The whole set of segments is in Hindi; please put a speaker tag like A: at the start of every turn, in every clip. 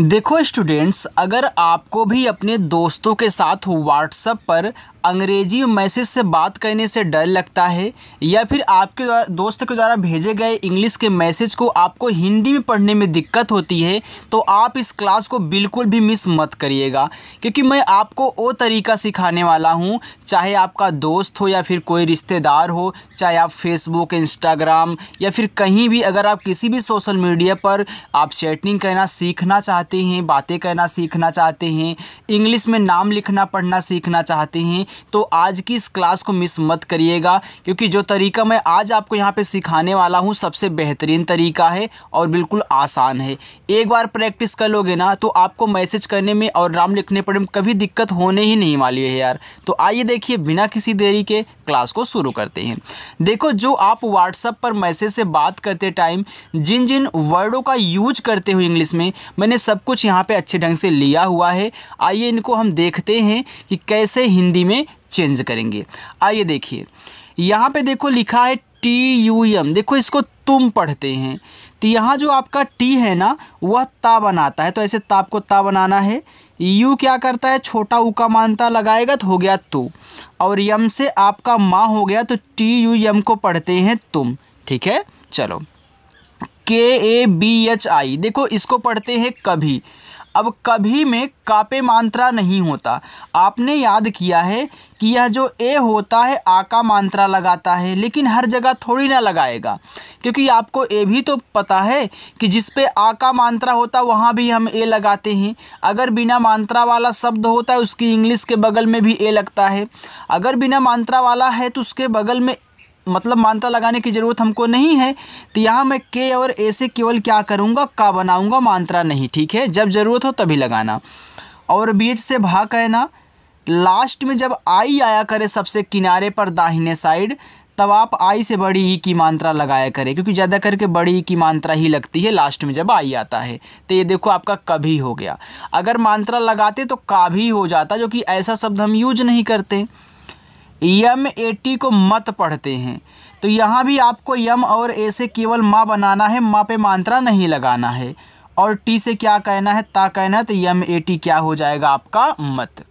A: देखो स्टूडेंट्स, अगर आपको भी अपने दोस्तों के साथ व्हाट्सएप पर अंग्रेजी मैसेज से बात करने से डर लगता है या फिर आपके दोस्त के द्वारा भेजे गए इंग्लिश के मैसेज को आपको हिंदी में पढ़ने में दिक्कत होती है, तो आप इस क्लास को बिल्कुल भी मिस मत करिएगा, क्योंकि मैं आपको वो तरीका सिखाने वाला हूँ। चाहे आपका दोस्त हो या फिर कोई रिश्तेदार हो, चाहे आप फेसबुक, इंस्टाग्राम या फिर कहीं भी, अगर आप किसी भी सोशल मीडिया पर आप चैटिंग करना सीखना चाहते हैं, बातें करना सीखना चाहते हैं, इंग्लिश में नाम लिखना पढ़ना सीखना चाहते हैं, तो आज की इस क्लास को मिस मत करिएगा, क्योंकि जो तरीका मैं आज आपको यहाँ पे सिखाने वाला हूँ सबसे बेहतरीन तरीका है और बिल्कुल आसान है। एक बार प्रैक्टिस कर लोगे ना तो आपको मैसेज करने में और नाम लिखने पढ़ने में कभी दिक्कत होने ही नहीं वाली है यार। तो आइए देखिए, बिना किसी देरी के क्लास को शुरू करते हैं। देखो, जो आप व्हाट्सएप पर मैसेज से बात करते टाइम जिन जिन वर्डों का यूज करते हो इंग्लिश में, मैंने सब कुछ यहाँ पे अच्छे ढंग से लिया हुआ है। आइए इनको हम देखते हैं कि कैसे हिंदी में चेंज करेंगे। आइए देखिए, यहाँ पे देखो लिखा है TUM। देखो, इसको तुम पढ़ते हैं तो यहाँ जो आपका टी है ना वह ता बनाता है, तो ऐसे ताप को ता बनाना है। यू क्या करता है, छोटा ऊ का मानता लगाएगा तो हो गया तू, और यम से आपका माँ हो गया, तो TUM को पढ़ते हैं तुम। ठीक है, चलो। KABHI, देखो इसको पढ़ते हैं कभी। अब कभी में का पे मात्रा नहीं होता। आपने याद किया है कि यह जो ए होता है आ का मात्रा लगाता है, लेकिन हर जगह थोड़ी ना लगाएगा, क्योंकि आपको ए भी तो पता है कि जिस पे आ का मात्रा होता वहाँ भी हम ए लगाते हैं। अगर बिना मात्रा वाला शब्द होता है उसकी इंग्लिश के बगल में भी ए लगता है। अगर बिना मात्रा वाला है तो उसके बगल में मतलब मात्रा लगाने की ज़रूरत हमको नहीं है। तो यहाँ मैं के और ए से केवल क्या करूँगा, का बनाऊँगा, मात्रा नहीं। ठीक है, जब ज़रूरत हो तभी लगाना। और बीच से भा कहना, लास्ट में जब आई आया करे सबसे किनारे पर दाहिने साइड, तब आप आई से बड़ी ई की मात्रा लगाया करें, क्योंकि ज़्यादा करके बड़ी ई की मात्रा ही लगती है लास्ट में जब आई आता है। तो ये देखो आपका कभी हो गया। अगर मात्रा लगाते तो का भी हो जाता, जो कि ऐसा शब्द हम यूज नहीं करते। MAT को मत पढ़ते हैं, तो यहाँ भी आपको यम और ए से केवल माँ बनाना है, माँ पे मात्रा नहीं लगाना है। और टी से क्या कहना है, ता कहना है, तो MAT क्या हो जाएगा आपका मत।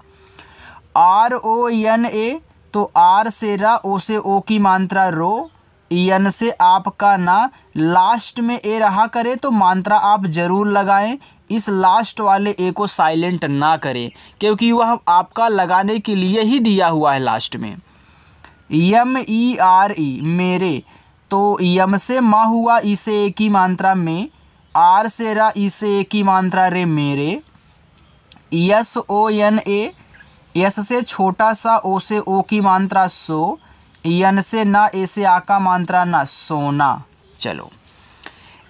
A: RONA, तो आर से रा, ओ से ओ की मात्रा रो, एन से आपका ना, लास्ट में ए रहा करे तो मात्रा आप ज़रूर लगाएं। इस लास्ट वाले ए को साइलेंट ना करें, क्योंकि वह आपका लगाने के लिए ही दिया हुआ है लास्ट में। MERE, मेरे, तो यम से माँ हुआ, ई से ए की मात्रा में, आर से रा, ई से ए की मात्रा रे, मेरे। SONA, यस से छोटा सा, ओ से ओ की मात्रा सो, यन से ना, ए से आ का मात्रा ना, सोना। चलो,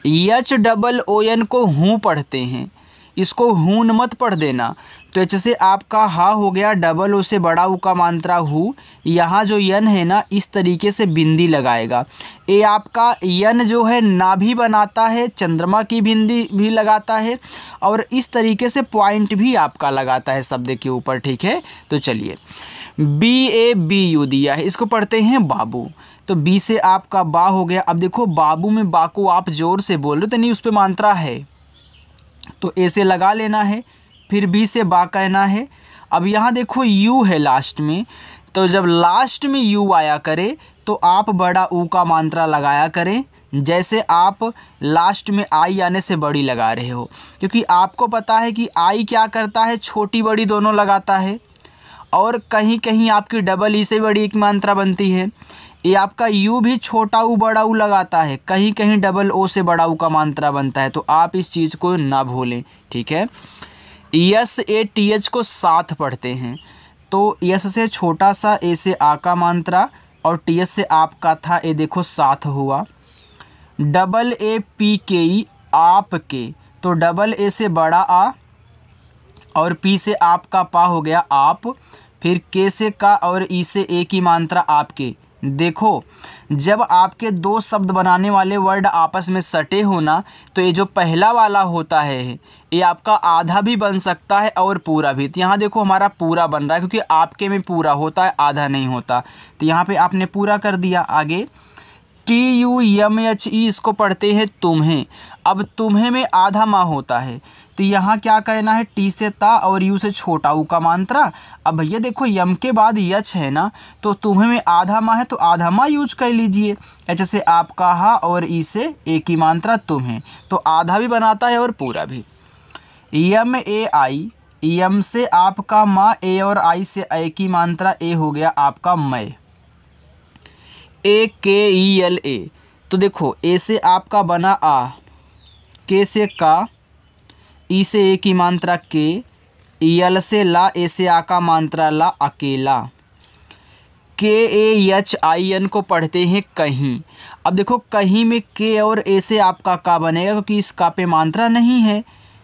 A: HOON को हूँ पढ़ते हैं, इसको हून मत पढ़ देना। तो एच से आपका हा हो गया, डबल ओ से बड़ा ऊ का मात्रा हु। यहाँ जो यन है ना, इस तरीके से बिंदी लगाएगा। ये आपका यन जो है ना भी बनाता है, चंद्रमा की बिंदी भी लगाता है, और इस तरीके से पॉइंट भी आपका लगाता है शब्द के ऊपर। ठीक है, तो चलिए, BABU दिया है, इसको पढ़ते हैं बाबू। तो बी से आपका बा हो गया। अब देखो, बाबू में बा को आप जोर से बोल रहे तो नहीं, उस पर मात्रा है, तो ए से लगा लेना है, फिर बी से बा कहना है। अब यहाँ देखो यू है लास्ट में, तो जब लास्ट में यू आया करे तो आप बड़ा ऊ का मात्रा लगाया करें, जैसे आप लास्ट में आई आने से बड़ी लगा रहे हो, क्योंकि आपको पता है कि आई क्या करता है, छोटी बड़ी दोनों लगाता है, और कहीं कहीं आपकी डबल ई से बड़ी एक मात्रा बनती है। ये आपका यू भी छोटा ऊ बड़ा ऊ लगाता है, कहीं कहीं डबल ओ से बड़ा ऊ का मात्रा बनता है, तो आप इस चीज़ को ना भूलें। ठीक है, SATH को साथ पढ़ते हैं, तो यस से छोटा सा, ए से आ का मात्रा, और TH से आपका था, ए देखो साथ हुआ। AAPKE, आपके, तो डबल ए से बड़ा आ, और पी से आपका पा हो गया आप, फिर के से का, और ई से ए की मात्रा आपके। देखो, जब आपके दो शब्द बनाने वाले वर्ड आपस में सटे हो ना, तो ये जो पहला वाला होता है ये आपका आधा भी बन सकता है और पूरा भी। तो यहाँ देखो हमारा पूरा बन रहा है, क्योंकि आपके में पूरा होता है, आधा नहीं होता, तो यहाँ पे आपने पूरा कर दिया। आगे TUMHE, इसको पढ़ते हैं तुम्हें। अब तुम्हें में आधा माँ होता है, तो यहाँ क्या कहना है, टी से ता और यू से छोटा ऊ का मात्रा। अब भैया देखो यम के बाद यच है ना, तो तुम्हें में आधा माँ है तो आधा माँ यूज कर लीजिए। एच से आपका हा और ई से ए की मात्रा तुम्हें, तो आधा भी बनाता है और पूरा भी। यम ए आई, यम से आपका माँ, ए और आई से ए की मात्रा ए हो गया आपका मैं। ए के ई एल ए, तो देखो ए से आपका बना आ, के से का, ई से ए की मात्रा के, यल से ला, ए से आ का मात्रा ला, अकेला। के ए एच आई एन को पढ़ते हैं कहीं। अब देखो कहीं में के और ए से आपका का बनेगा क्योंकि इस का पे मात्रा नहीं है।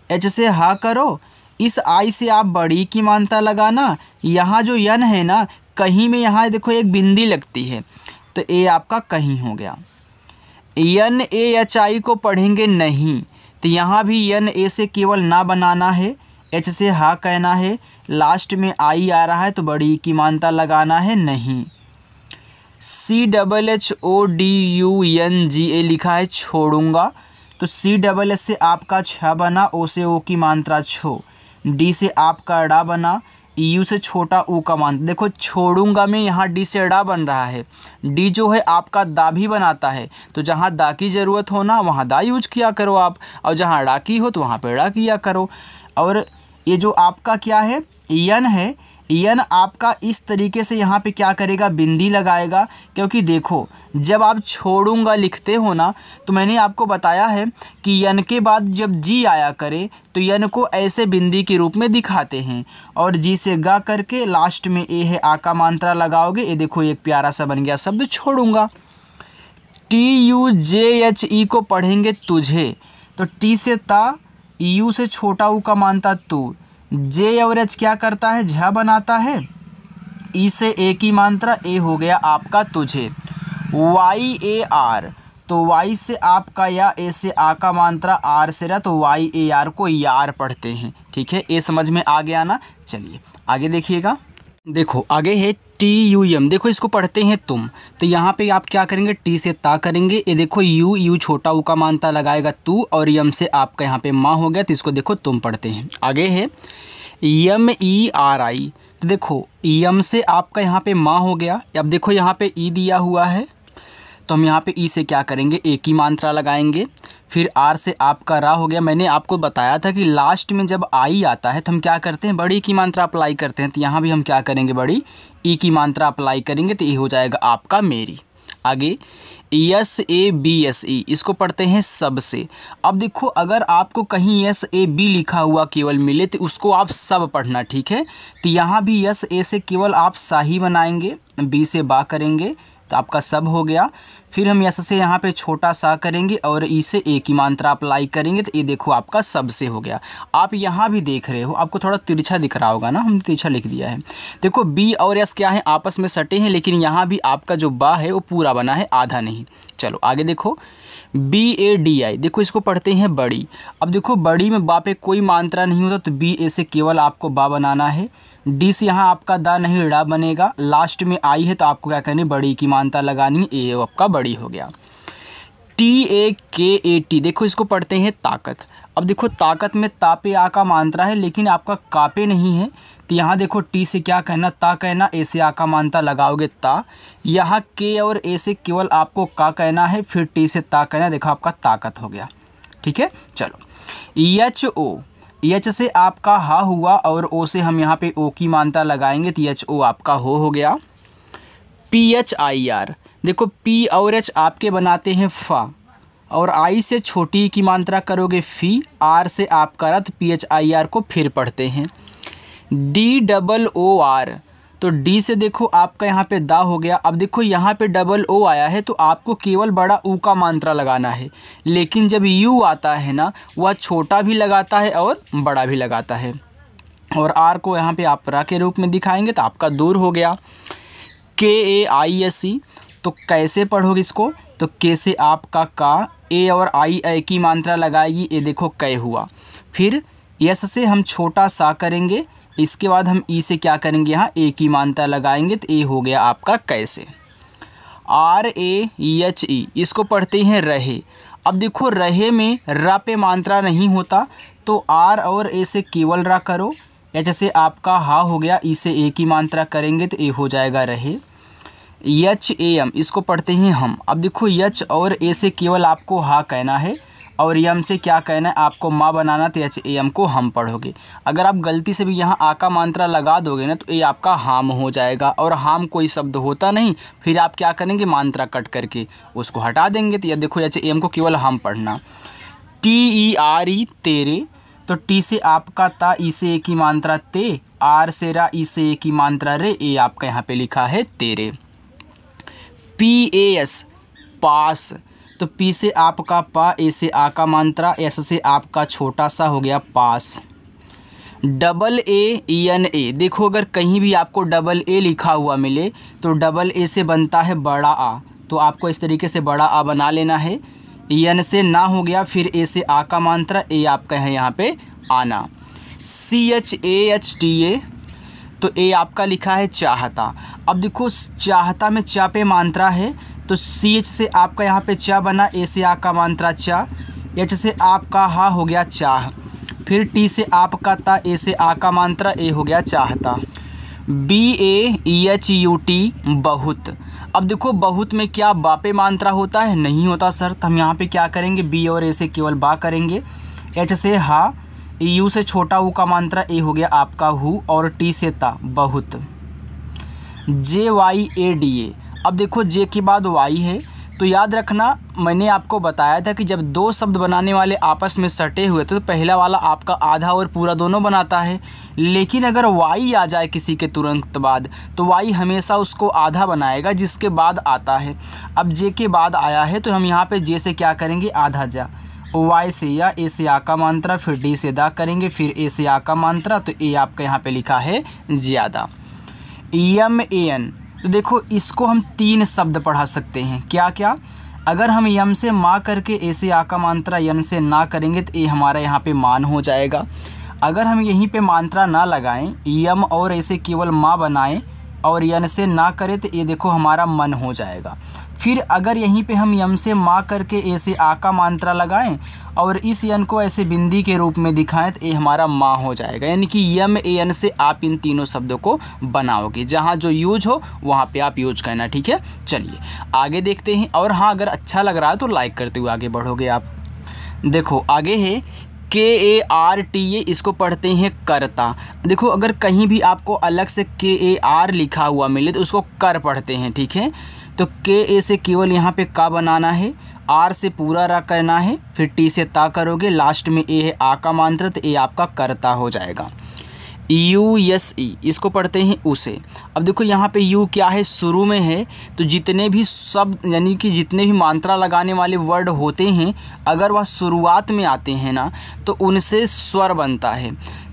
A: एच से हा करो, इस आई से आप बड़ी की मात्रा लगाना। यहाँ जो यन है ना, कहीं में यहाँ देखो एक बिंदी लगती है, तो ए आपका कहीं हो गया। यन ए एच आई को पढ़ेंगे नहीं, तो यहाँ भी यन ए से केवल ना बनाना है, एच से हा कहना है, लास्ट में आई आ रहा है तो बड़ी की मात्रा लगाना है नहीं। C double H O D U N G A लिखा है छोड़ूंगा, तो सी डबल एच से आपका छ बना, ओ से ओ की मात्रा छो, डी से आपका डा बना, यू से छोटा ऊ का मात्रा। देखो छोड़ूंगा में यहाँ डी से डा बन रहा है, डी जो है आपका दा भी बनाता है, तो जहाँ दा की ज़रूरत हो ना वहाँ दा यूज किया करो आप, और जहाँ डा की हो तो वहाँ पे डा किया करो। और ये जो आपका क्या है यन है, यन आपका इस तरीके से यहाँ पे क्या करेगा, बिंदी लगाएगा। क्योंकि देखो जब आप छोड़ूंगा लिखते हो ना, तो मैंने आपको बताया है कि यन के बाद जब जी आया करे तो यन को ऐसे बिंदी के रूप में दिखाते हैं, और जी से गा करके लास्ट में ए है आ का मात्रा लगाओगे। ये देखो एक प्यारा सा बन गया शब्द छोड़ूंगा। टी यू जे एच ई को पढ़ेंगे तुझे, तो टी से ता, यू से छोटा ऊ का मात्रा तू, जे और एच क्या करता है, झा बनाता है, ई से ए की मात्रा ए हो गया आपका तुझे। वाई ए आर, तो वाई से आपका या, ए से आ का मात्रा आर से रहा, तो वाई ए आर को यार पढ़ते हैं। ठीक है, ए समझ में आ गया ना। चलिए आगे देखिएगा। देखो आगे है टी यू एम, देखो इसको पढ़ते हैं तुम, तो यहाँ पे आप क्या करेंगे, टी से ता करेंगे, ये देखो यू, यू छोटा ऊ का मात्रा लगाएगा तू, और यम से आपका यहाँ पे माँ हो गया, तो इसको देखो तुम पढ़ते हैं। आगे है यम ई आर आई, तो देखो यम से आपका यहाँ पे माँ हो गया। अब देखो यहाँ पे ई दिया हुआ है, तो हम यहाँ पे ई से क्या करेंगे, ए की मात्रा लगाएंगे। फिर आर से आपका रा हो गया। मैंने आपको बताया था कि लास्ट में जब आई आता है तो हम क्या करते हैं, बड़ी की मात्रा अप्लाई करते हैं, तो यहाँ भी हम क्या करेंगे, बड़ी ई की मात्रा अप्लाई करेंगे, तो ये हो जाएगा आपका मेरी। आगे S A B S E, इसको पढ़ते हैं सबसे। अब देखो अगर आपको कहीं एस ए बी लिखा हुआ केवल मिले तो उसको आप सब पढ़ना, ठीक है। तो यहाँ भी एस ए से केवल आप सा ही बनाएंगे, बी से बा करेंगे तो आपका सब हो गया। फिर हम एस से यहाँ पे छोटा सा करेंगे और ई से ए की मात्रा अप्लाई करेंगे, तो ये देखो आपका सब से हो गया। आप यहाँ भी देख रहे हो, आपको थोड़ा तिरछा दिख रहा होगा ना, हमने तिरछा लिख दिया है। देखो बी और एस क्या है, आपस में सटे हैं, लेकिन यहाँ भी आपका जो बा है वो पूरा बना है, आधा नहीं। चलो आगे देखो बी ए डी आई, देखो इसको पढ़ते हैं बड़ी। अब देखो बड़ी में बा पे कोई मात्रा नहीं होता, तो बी ए से केवल आपको बा बनाना है। डी से यहाँ आपका दा नहीं डा बनेगा, लास्ट में आई है तो आपको क्या करनी, बड़ी की मात्रा लगानी है, ए आपका बड़ी हो गया। टी ए के ए टी, देखो इसको पढ़ते हैं ताकत। अब देखो ताकत में ता पे आ का मात्रा है, लेकिन आपका का पे नहीं है, तो यहाँ देखो टी से क्या कहना, ता कहना, ए से आ का मात्रा लगाओगे ता। यहाँ के और ए से केवल आपको का कहना है, फिर टी से ता कहना, देखो आपका ताकत हो गया। ठीक है, चलो एच ओ, एच से आपका हा हुआ और ओ से हम यहाँ पे ओ की मात्रा लगाएंगे, तो एच ओ आपका हो गया। पी एच आई आर, देखो पी और एच आपके बनाते हैं फा, और आई से छोटी की मात्रा करोगे फी, आर से आपका रथ, पी एच आई आर को फिर पढ़ते हैं। डी डबल ओ आर, तो डी से देखो आपका यहाँ पे दा हो गया। अब देखो यहाँ पे डबल ओ आया है तो आपको केवल बड़ा ऊ का मात्रा लगाना है, लेकिन जब यू आता है ना, वह छोटा भी लगाता है और बड़ा भी लगाता है। और आर को यहाँ पे आप रा के रूप में दिखाएंगे तो आपका दूर हो गया। के ए आई एस ई, तो कैसे पढ़ोगे इसको, तो के से आपका का, ए और आई ए की मात्रा लगाएगी, ये देखो कै हुआ। फिर यस से हम छोटा सा करेंगे, इसके बाद हम ई से क्या करेंगे, यहाँ ए की मात्रा लगाएंगे, तो ए हो गया आपका कैसे। आर ए एच ई, इसको पढ़ते हैं रहे। अब देखो रहे में रा पे मात्रा नहीं होता, तो आर और ए से केवल रा करो, या जैसे आपका हा हो गया, ई से ए की मात्रा करेंगे तो ए हो जाएगा रहे। यच ए एम इसको पढ़ते हैं हम। अब देखो यच और ए से केवल आपको हा कहना है और यम से क्या कहना है, आपको माँ बनाना, तो एच ए एम को हम पढ़ोगे। अगर आप गलती से भी यहाँ आ का मात्रा लगा दोगे ना तो ये आपका हाम हो जाएगा, और हाम कोई शब्द होता नहीं। फिर आप क्या करेंगे, मात्रा कट करके उसको हटा देंगे। तो यह देखो एच ए एम को केवल हम पढ़ना। टी ई आर ई तेरे, तो टी से आपका ता, ई से ए की मात्रा ते, आर से रा, ई से ए की मात्रा रे, ए आपका यहाँ पे लिखा है तेरे। पी ए एस पास, तो पी से आपका पा, ए से आ का मात्रा, एस से आपका छोटा सा हो गया पास। डबल ए एन ए, देखो अगर कहीं भी आपको डबल ए लिखा हुआ मिले तो डबल ए से बनता है बड़ा आ, तो आपको इस तरीके से बड़ा आ बना लेना है। एन से ना हो गया, फिर ए से आ का मात्रा, ए आपका है यहाँ पे आना। C H A H T A, तो ए आपका लिखा है चाहता। अब देखो चाहता में चा पे मात्रा है, तो सी एच से आपका यहाँ पे चा बना, ए से आ का मात्रा चा, एच से आपका हा हो गया चाह, फिर टी से आपका ता, ए से आ का मात्रा, ए हो गया चाहता। B A H U T बहुत, अब देखो बहुत में क्या बा पे मात्रा होता है, नहीं होता सर, तो हम यहाँ पे क्या करेंगे, बी और ए से केवल बा करेंगे, एच से हा, यू से छोटा ऊ का मात्रा, ए हो गया आपका हु, और टी से ता बहुत। जे वाई ए डी ए, अब देखो जे के बाद वाई है, तो याद रखना मैंने आपको बताया था कि जब दो शब्द बनाने वाले आपस में सटे हुए तो पहला वाला आपका आधा और पूरा दोनों बनाता है, लेकिन अगर वाई आ जाए किसी के तुरंत बाद तो वाई हमेशा उसको आधा बनाएगा जिसके बाद आता है। अब जे के बाद आया है तो हम यहाँ पे जे से क्या करेंगे, आधा जा, वाई से या, ए से आ का मात्रा, फिर डी से दा करेंगे, फिर ए से आ का मात्रा, तो ए आपका यहाँ पे लिखा है ज़्यादा। एम ए एन, तो देखो इसको हम तीन शब्द पढ़ा सकते हैं, क्या क्या, अगर हम यम से माँ करके ए से आ का मात्रा यन से ना करेंगे तो ए हमारा यहाँ पे मान हो जाएगा। अगर हम यहीं पे मात्रा ना लगाएं, यम और ए से केवल माँ बनाएं और यन से ना करें तो ये देखो हमारा मन हो जाएगा। फिर अगर यहीं पे हम यम से माँ करके ए से आ का मात्रा लगाएं और इस यन को ऐसे बिंदी के रूप में दिखाएं तो ये हमारा माँ हो जाएगा। यानी कि यम ए एन से आप इन तीनों शब्दों को बनाओगे, जहाँ जो यूज हो वहाँ पे आप यूज करना, ठीक है। चलिए आगे देखते हैं। और हाँ, अगर अच्छा लग रहा है तो लाइक करते हुए आगे बढ़ोगे आप। देखो आगे है के ए आर टी ए, इसको पढ़ते हैं करता। देखो अगर कहीं भी आपको अलग से के ए आर लिखा हुआ मिले तो उसको कर पढ़ते हैं, ठीक है। तो के ए से केवल यहाँ पे का बनाना है, आर से पूरा रा करना है, फिर टी से ता करोगे, लास्ट में ए है आ का मात्रा, तो ए आपका करता हो जाएगा। यू एस ई, इसको पढ़ते हैं उसे। अब देखो यहाँ पे यू क्या है, शुरू में है, तो जितने भी शब्द यानी कि जितने भी मात्रा लगाने वाले वर्ड होते हैं अगर वह शुरुआत में आते हैं ना तो उनसे स्वर बनता है।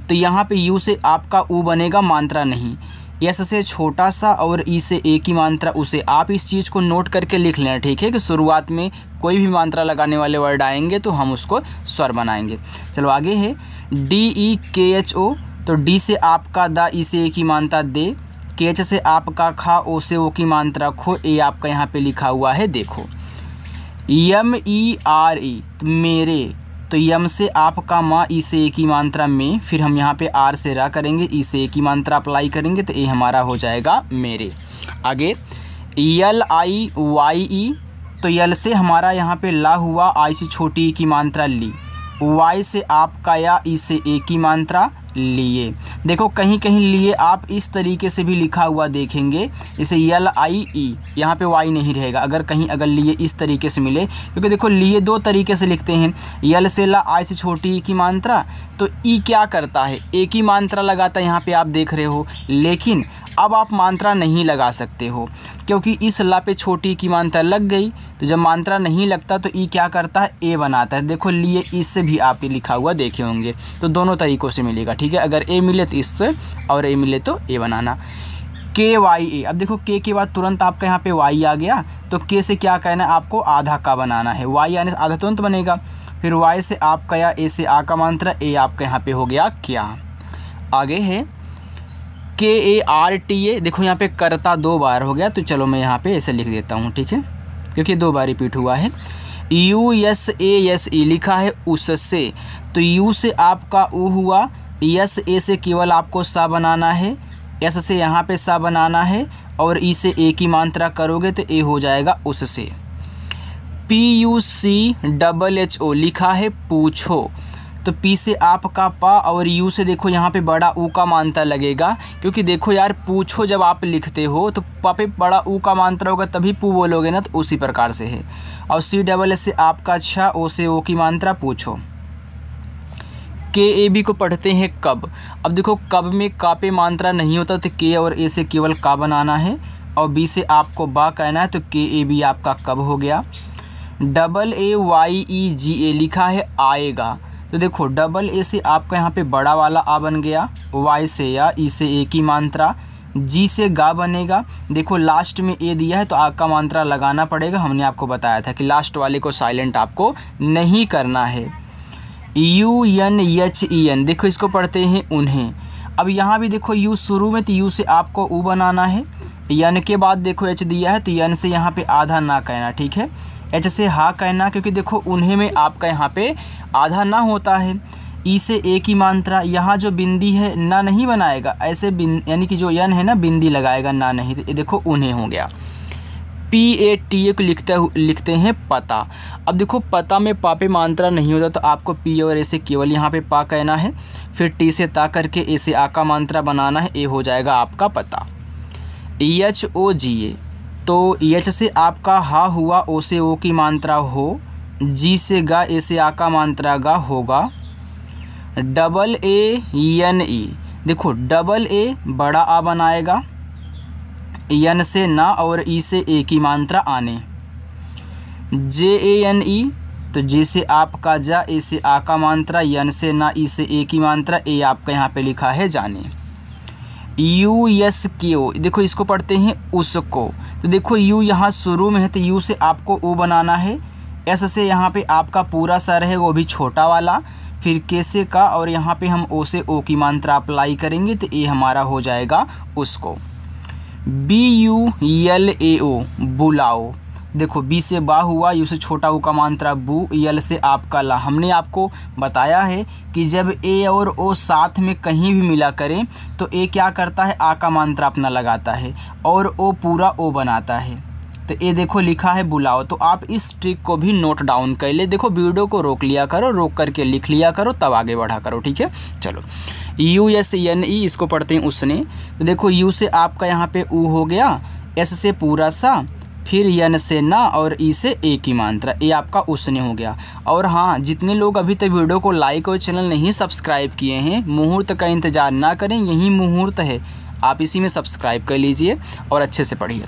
A: तो यहाँ पे यू से आपका ऊ बनेगा, मात्रा नहीं। एस से छोटा सा और ई से ए की मात्रा उसे। आप इस चीज़ को नोट करके लिख लेना, ठीक है, कि शुरुआत में कोई भी मात्रा लगाने वाले वर्ड आएंगे तो हम उसको स्वर बनाएंगे। चलो आगे है डी ई के एच ओ, तो डी से आपका दा, ई से ए की मात्रा दे, के एच से आपका खा, ओ से ओ की मात्रा खो, ए आपका यहाँ पे लिखा हुआ है देखो। यम ई आर ई, तो मेरे, तो यम से आपका माँ, ई से ए की मात्रा में, फिर हम यहाँ पे आर से रा करेंगे, ई से ए की मात्रा अप्लाई करेंगे तो ए हमारा हो जाएगा मेरे। आगे यल आई वाई ई, तो यल से हमारा यहाँ पे ला हुआ, आई से छोटी ई की मात्रा ली, वाई से आपका या, ई से ए की मात्रा लिए। देखो कहीं कहीं लिए आप इस तरीके से भी लिखा हुआ देखेंगे, जैसे यल आई ई, यहाँ पे वाई नहीं रहेगा अगर कहीं अगर लिए इस तरीके से मिले, क्योंकि देखो लिए दो तरीके से लिखते हैं, यल से ला, आई से छोटी ई की मात्रा, तो ई क्या करता है, ए की मात्रा लगाता है, यहाँ पे आप देख रहे हो, लेकिन अब आप मात्रा नहीं लगा सकते हो क्योंकि इस ला पे छोटी की मात्रा लग गई, तो जब मात्रा नहीं लगता तो ई क्या करता है, ए बनाता है। देखो लिए इससे भी आप लिखा हुआ देखे होंगे, तो दोनों तरीक़ों से मिलेगा, ठीक है। अगर ए मिले तो इससे और ए मिले तो ए बनाना। के वाई ए, अब देखो के के बाद तुरंत आपका यहाँ पे वाई आ गया, तो के से क्या कहना है, आपको आधा का बनाना है, वाई आने से आधा तुरंत बनेगा, फिर वाई से आपका या, ए से आ का मात्रा, ए आपका यहाँ पे हो गया क्या। आगे है के ए आर टी ए, देखो यहाँ पे करता दो बार हो गया, तो चलो मैं यहाँ पे ऐसे लिख देता हूँ, ठीक है, क्योंकि दो बार रिपीट हुआ है। USASE लिखा है उससे, तो यू से आपका ऊ हुआ, यस ए से केवल आपको सा बनाना है, एस से यहाँ पे सा बनाना है और ई से ए की मात्रा करोगे तो ए हो जाएगा उससे। PUCHO लिखा है पूछो, तो पी से आपका पा और यू से देखो यहाँ पे बड़ा ऊ का मात्रा लगेगा, क्योंकि देखो यार पूछो जब आप लिखते हो तो पा पे बड़ा ऊ का मात्रा होगा तभी पू बोलोगे ना, तो उसी प्रकार से है। और CSS से आपका अच्छा, ओ से ओ की मात्रा पूछो। KAB को पढ़ते हैं कब। अब देखो कब में का पे मात्रा नहीं होता तो के और ए से केवल का बनाना है, और बी से आपको बा कहना है, तो KAB आपका कब हो गया। AAYEGA लिखा है आएगा, तो देखो डबल ए से आपका यहाँ पे बड़ा वाला आ बन गया, वाई से या ई से ए की मात्रा, जी से गा बनेगा। देखो लास्ट में ए दिया है तो आ का मात्रा लगाना पड़ेगा, हमने आपको बताया था कि लास्ट वाले को साइलेंट आपको नहीं करना है। UNHEN देखो इसको पढ़ते हैं उन्हें। अब यहाँ भी देखो यू शुरू में, तो यू से आपको ऊ बनाना है, यन के बाद देखो एच दिया है तो यन से यहाँ पे आधा ना कहना, ठीक है। एच से हा कहना, क्योंकि देखो उन्हें में आपका यहाँ पे आधा ना होता है। ई से ए की मात्रा, यहाँ जो बिंदी है ना नहीं बनाएगा, ऐसे यानी कि जो यन है ना बिंदी लगाएगा, ना नहीं, तो ये देखो उन्हें हो गया। PATA को लिखते हैं पता। अब देखो पता में पा पे मात्रा नहीं होता तो आपको पी और ए से केवल यहाँ पे पा कहना है, फिर टी से ता करके ए से आ का मात्रा बनाना है, ए हो जाएगा आपका पता। HOGA, तो एच से आपका हा हुआ, ओ से ओ की मात्रा हो, जी से गा, ए से आ का मात्रा गा होगा। AANE देखो डबल ए बड़ा आ बनाएगा, यन से ना और ई से ए की मात्रा आने। JANE तो जे से आपका जा, ए से आ का मात्रा, यन से ना, ई से ए की मात्रा, ए आपका यहाँ पे लिखा है जाने। USKO देखो इसको पढ़ते हैं उसको, तो देखो यू यहाँ शुरू में है तो यू से आपको ऊ बनाना है, एस से यहाँ पे आपका पूरा सा रहेगा वो भी छोटा वाला, फिर के से का, और यहाँ पे हम ओ से ओ की मात्रा अप्लाई करेंगे तो ए हमारा हो जाएगा उसको। BULAO बुलाओ, देखो बी से बा हुआ, यू से छोटा ऊ का मात्रा बू, यल से आपका ला। हमने आपको बताया है कि जब ए और ओ साथ में कहीं भी मिला करें तो ए क्या करता है, आ का मात्रा अपना लगाता है और ओ पूरा ओ बनाता है, तो ये देखो लिखा है बुलाओ। तो आप इस ट्रिक को भी नोट डाउन कर ले, देखो वीडियो को रोक लिया करो, रोक करके लिख लिया करो, तब आगे बढ़ा करो, ठीक है। चलो USNE इसको पढ़ते हैं उसने, तो देखो यू से आपका यहाँ पे ऊ हो गया, एस से पूरा सा, फिर यन से ना और ई से ए की मात्रा, ए आपका उसने हो गया। और हाँ, जितने लोग अभी तक वीडियो को लाइक और चैनल नहीं सब्सक्राइब किए हैं, मुहूर्त का इंतज़ार ना करें, यही मुहूर्त है, आप इसी में सब्सक्राइब कर लीजिए और अच्छे से पढ़िए।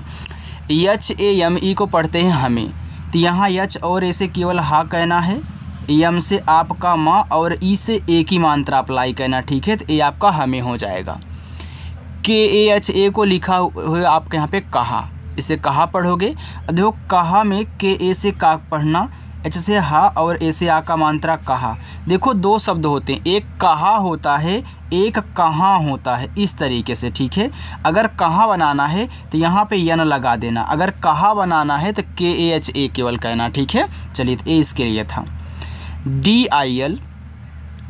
A: HAME को पढ़ते हैं हमें, तो यहाँ एच और ए से केवल हा कहना है, यम से आपका माँ और ई से ए की मात्रा अप्लाई करना, ठीक है, तो ए आपका हमें हो जाएगा। KAHA को लिखा हुआ आपके यहाँ पे कहा, इसे कहा पढ़ोगे। देखो कहा में के ए से का पढ़ना, एच से हा और ए से आ का मात्रा कहा। देखो दो शब्द होते हैं, एक कहा होता है, एक कहाँ होता है, इस तरीके से, ठीक है। अगर कहाँ बनाना है तो यहाँ पे यन लगा देना, अगर कहा बनाना है तो KAHA केवल कहना, ठीक है। चलिए तो ए इसके लिए था। DIL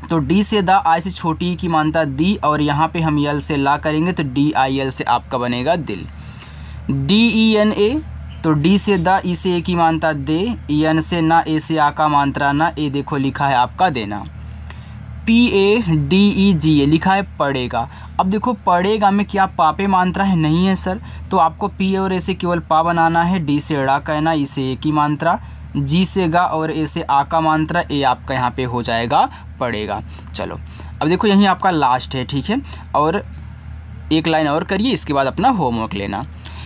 A: तो डी से दा, आई से छोटी की मात्रा दी, और यहाँ पे हम यल से ला करेंगे तो DIL से आपका बनेगा दिल। DENA तो डी से दा, ई से ए की मात्रा दे, यन से ना, ए से आ का मात्रा ना, ए देखो लिखा है आपका देना। PADEGA लिखा है पढ़ेगा। अब देखो पढ़ेगा में क्या पा पे मात्रा है, नहीं है सर, तो आपको पी और ए से केवल पा बनाना है, डी से ड़ा कहना, ई से ए की मात्रा, जी से गा और ए से आ का मात्रा, ए आपका यहाँ पे हो जाएगा पढ़ेगा। चलो अब देखो यहीं आपका लास्ट है, ठीक है, और एक लाइन और करिए, इसके बाद अपना होमवर्क लेना।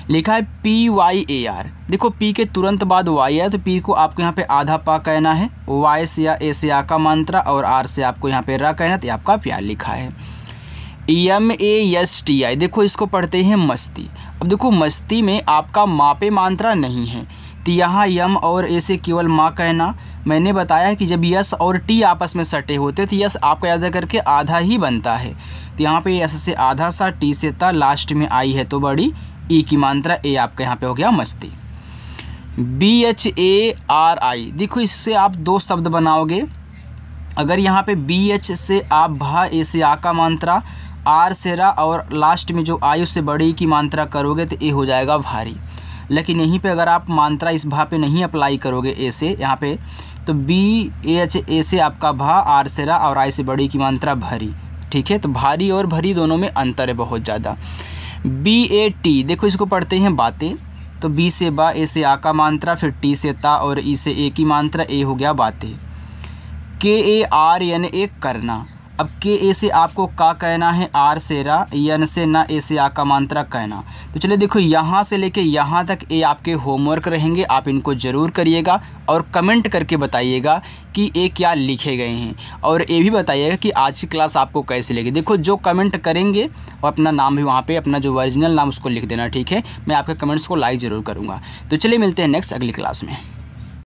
A: लिखा है PYAR, देखो पी के तुरंत बाद वाई है, तो पी को आपको यहाँ पे आधा पा कहना है, वाई से या ए से आ का मात्रा, और आर से आपको यहाँ पे रा कहना, तो आपका प्यार लिखा है। MASTI देखो इसको पढ़ते हैं मस्ती। अब देखो मस्ती में आपका माँ पे मात्रा नहीं है, तो यहाँ यम और ए से केवल माँ कहना। मैंने बताया है कि जब यस और टी आपस में सटे होते तो यस आपका याद करके आधा ही बनता है, तो यहाँ पे यस से आधा सा, टी से ता, लास्ट में आई है तो बड़ी, ई की मात्रा, ए आपका यहाँ पे हो गया मस्ती। BHARI, देखो इससे आप दो शब्द बनाओगे। अगर यहाँ पे BH से आप भा, ए से आ का मात्रा, आर से रा और लास्ट में जो आयु से बड़ी की मात्रा करोगे तो ए हो जाएगा भारी। लेकिन यहीं पे अगर आप मात्रा इस भा पे नहीं अप्लाई करोगे ए से यहाँ पे, तो BH ए से आपका भा, आर से रा और आई से बड़ी की मात्रा भरी। ठीक है, तो भारी और भरी दोनों में अंतर है बहुत ज़्यादा। BAT, देखो इसको पढ़ते हैं बातें। तो B से बा, ए से आ का मात्रा, फिर T से ता और ई से ए की मात्रा, ए हो गया बातें। KARN, करना। अब KA से आपको का कहना है, आर से रा, यन से ना, ए से आ का मात्रा कहना। तो चलिए देखो यहाँ से लेके यहाँ तक ये आपके होमवर्क रहेंगे, आप इनको ज़रूर करिएगा और कमेंट करके बताइएगा कि ये क्या लिखे गए हैं, और ये भी बताइएगा कि आज की क्लास आपको कैसे लगी। देखो जो कमेंट करेंगे और अपना नाम भी वहाँ पे, अपना जो ओरिजिनल नाम उसको लिख देना। ठीक है, मैं आपके कमेंट्स को लाइक ज़रूर करूँगा। तो चलिए मिलते हैं नेक्स्ट अगली क्लास में।